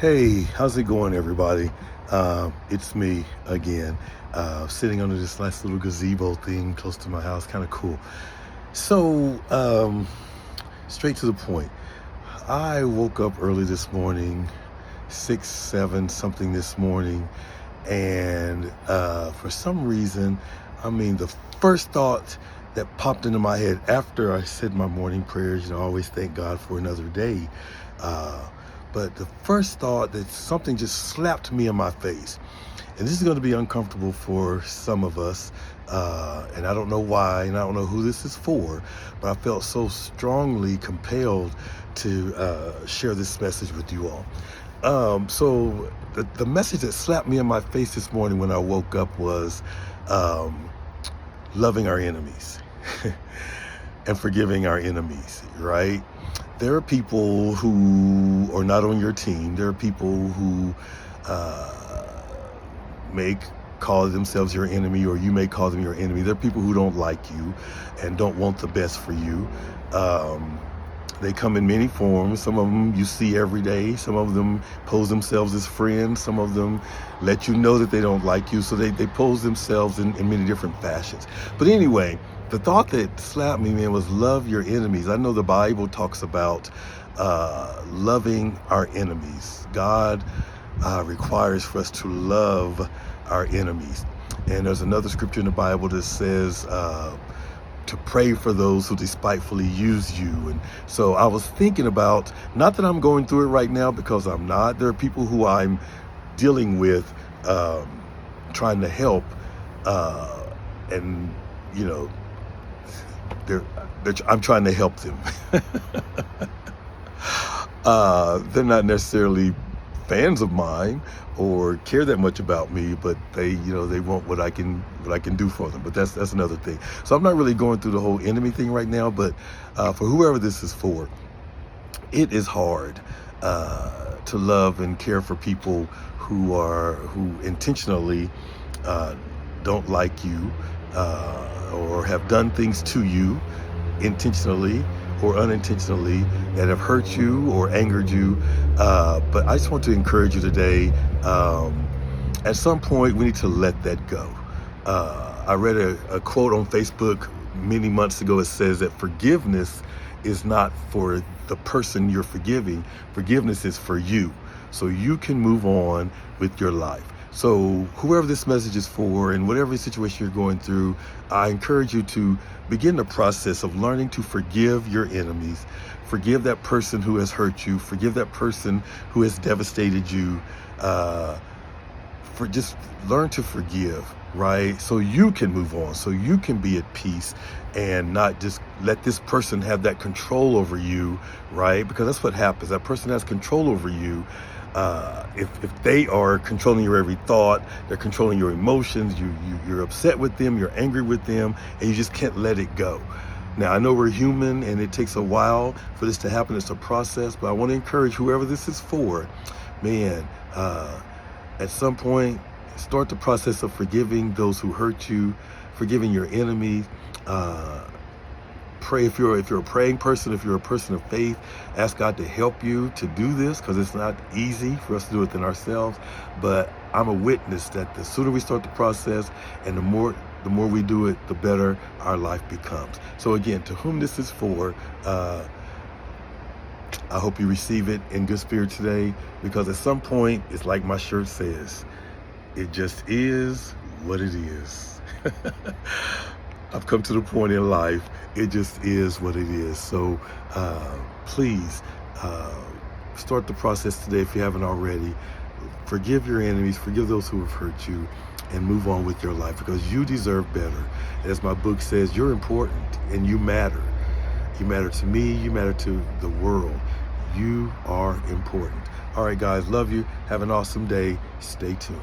Hey, how's it going, everybody? It's me again, sitting under this nice little gazebo thing close to my house. Kind of cool. So, straight to the point. I woke up early this morning, 6, 7 something this morning, and for some reason, the first thought that popped into my head after I said my morning prayers, I always thank God for another day. Uh, but the first thought that something just slapped me in my face, and this is going to be uncomfortable for some of us, and I don't know why, and I don't know who this is for, but I felt so strongly compelled to share this message with you all. So the message that slapped me in my face this morning when I woke up was um, loving our enemies and forgiving our enemies, right? There are people who are not on your team. There are people who uh, may call themselves your enemy, or you may call them your enemy. There are people who don't like you and don't want the best for you. Um, they come in many forms. Some of them you see every day. Some of them pose themselves as friends. Some of them let you know that they don't like you. So they pose themselves in many different fashions. But anyway, the thought that slapped me, man, was love your enemies. I know the Bible talks about loving our enemies. God requires for us to love our enemies. And there's another scripture in the Bible that says, to pray for those who despitefully use you. And so I was thinking about, not that I'm going through it right now, because I'm not. There are people who I'm dealing with, trying to help, and you know, I'm trying to help them. They're not necessarily fans of mine or care that much about me, but they want what I can do for them. But that's another thing. So I'm not really going through the whole enemy thing right now. But for whoever this is for, it is hard to love and care for people who intentionally don't like you, or have done things to you intentionally or unintentionally that have hurt you or angered you. But I just want to encourage you today. At some point, we need to let that go. I read a quote on Facebook many months ago. It says that forgiveness is not for the person you're forgiving. Forgiveness is for you, so you can move on with your life. So whoever this message is for, and whatever situation you're going through, I encourage you to begin the process of learning to forgive your enemies. Forgive that person who has hurt you. Forgive that person who has devastated you. For just learn to forgive, right? So you can move on, so you can be at peace, and not just let this person have that control over you, right? Because that's what happens. That person has control over you. If they are controlling your every thought, they're controlling your emotions. You're upset with them, you're angry with them, and you just can't let it go. Now, I know we're human and it takes a while for this to happen. It's a process, but I want to encourage whoever this is for, man, at some point, start the process of forgiving those who hurt you, forgiving your enemies. Pray if you're a praying person, if you're a person of faith, ask God to help you to do this, because it's not easy for us to do it than ourselves. But I'm a witness that the sooner we start the process, and the more we do it, the better our life becomes. So again, to whom this is for, I hope you receive it in good spirit today, because at some point, it's like my shirt says, it just is what it is. I've come to the point in life, it just is what it is. So please start the process today if you haven't already. Forgive your enemies, forgive those who have hurt you, and move on with your life, because you deserve better. As my book says, you're important and you matter. You matter to me, you matter to the world. You are important. All right, guys, love you. Have an awesome day. Stay tuned.